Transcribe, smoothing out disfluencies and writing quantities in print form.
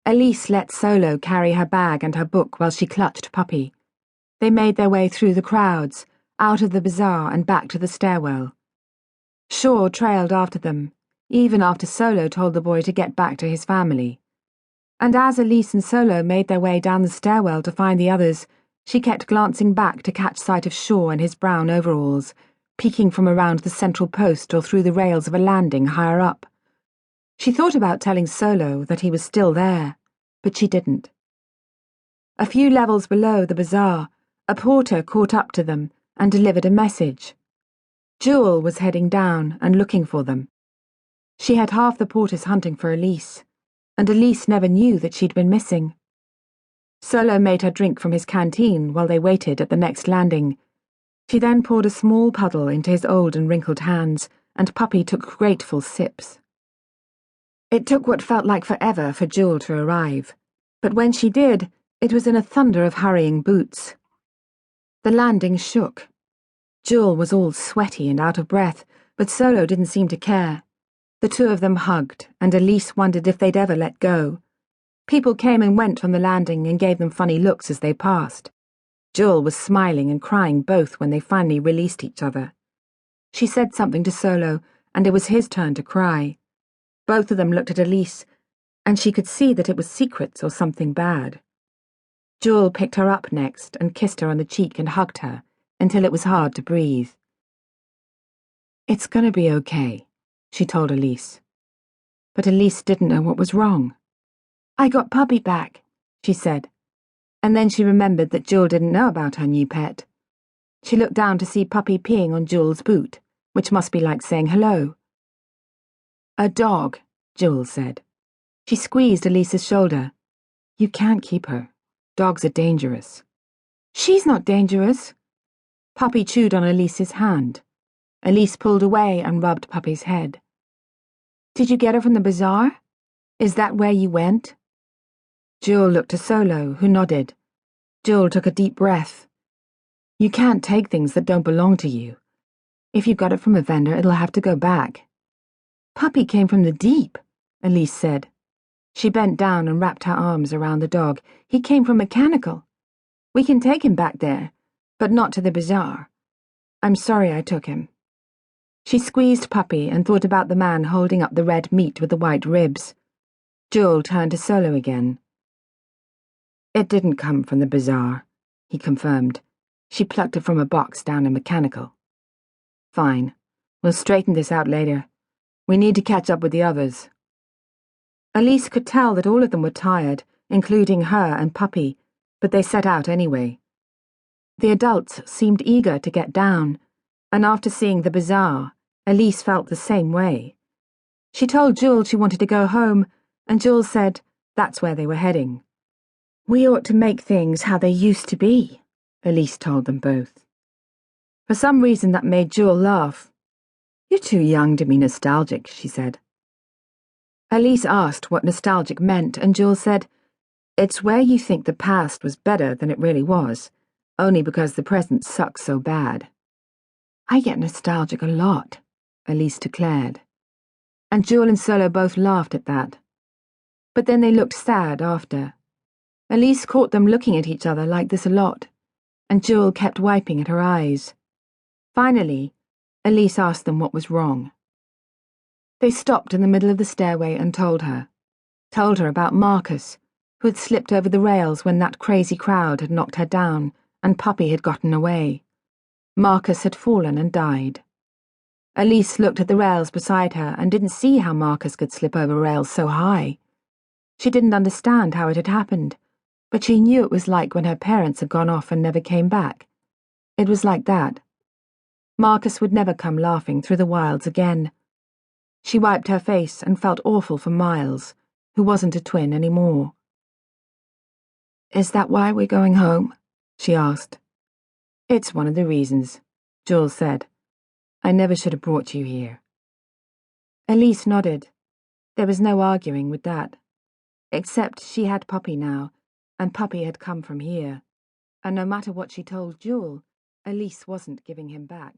Elise let Solo carry her bag and her book while she clutched Puppy. They made their way through the crowds, out of the bazaar and back to the stairwell. Shaw trailed after them, even after Solo told the boy to get back to his family. And as Elise and Solo made their way down the stairwell to find the others, she kept glancing back to catch sight of Shaw in his brown overalls, peeking from around the central post or through the rails of a landing higher up. She thought about telling Solo that he was still there, but she didn't. A few levels below the bazaar, a porter caught up to them and delivered a message. Jules was heading down and looking for them. She had half the porters hunting for Elise, and Elise never knew that she'd been missing. Solo made her drink from his canteen while they waited at the next landing. She then poured a small puddle into his old and wrinkled hands, and Puppy took grateful sips. It took what felt like forever for Jules to arrive, but when she did, it was in a thunder of hurrying boots. The landing shook. Jules was all sweaty and out of breath, but Solo didn't seem to care. The two of them hugged, and Elise wondered if they'd ever let go. People came and went from the landing and gave them funny looks as they passed. Jules was smiling and crying both when they finally released each other. She said something to Solo, and it was his turn to cry. Both of them looked at Elise, and she could see that it was secrets or something bad. Jules picked her up next and kissed her on the cheek and hugged her until it was hard to breathe. "It's gonna be okay," she told Elise. But Elise didn't know what was wrong. "I got Puppy back," she said, and then she remembered that Jules didn't know about her new pet. She looked down to see Puppy peeing on Jules' boot, which must be like saying hello. "A dog," Jules said. She squeezed Elise's shoulder. "You can't keep her. Dogs are dangerous." "She's not dangerous." Puppy chewed on Elise's hand. Elise pulled away and rubbed Puppy's head. "Did you get her from the bazaar? Is that where you went?" Jules looked to Solo, who nodded. Jules took a deep breath. "You can't take things that don't belong to you. If you got it from a vendor, it'll have to go back." "Puppy came from the deep," Elise said. She bent down and wrapped her arms around the dog. "He came from Mechanical. We can take him back there, but not to the bazaar. I'm sorry I took him." She squeezed Puppy and thought about the man holding up the red meat with the white ribs. Jules turned to Solo again. "It didn't come from the bazaar," he confirmed. "She plucked it from a box down in Mechanical." "Fine. We'll straighten this out later. We need to catch up with the others." Elise could tell that all of them were tired, including her and Puppy, but they set out anyway. The adults seemed eager to get down, and after seeing the bazaar, Elise felt the same way. She told Jules she wanted to go home, and Jules said that's where they were heading. "We ought to make things how they used to be," Elise told them both. For some reason that made Jules laugh. "You're too young to be nostalgic," she said. Elise asked what nostalgic meant, and Jules said, "It's where you think the past was better than it really was, only because the present sucks so bad." "I get nostalgic a lot," Elise declared. And Jules and Solo both laughed at that. But then they looked sad after. Elise caught them looking at each other like this a lot, and Jules kept wiping at her eyes. Finally, Elise asked them what was wrong. They stopped in the middle of the stairway and told her about Marcus, who had slipped over the rails when that crazy crowd had knocked her down and Puppy had gotten away. Marcus had fallen and died. Elise looked at the rails beside her and didn't see how Marcus could slip over rails so high. She didn't understand how it had happened, but she knew it was like when her parents had gone off and never came back. It was like that. Marcus would never come laughing through the wilds again. She wiped her face and felt awful for Miles, who wasn't a twin anymore. "Is that why we're going home?" she asked. "It's one of the reasons," Jules said. "I never should have brought you here." Elise nodded. There was no arguing with that. Except she had Puppy now, and Puppy had come from here. And no matter what she told Jules, Elise wasn't giving him back.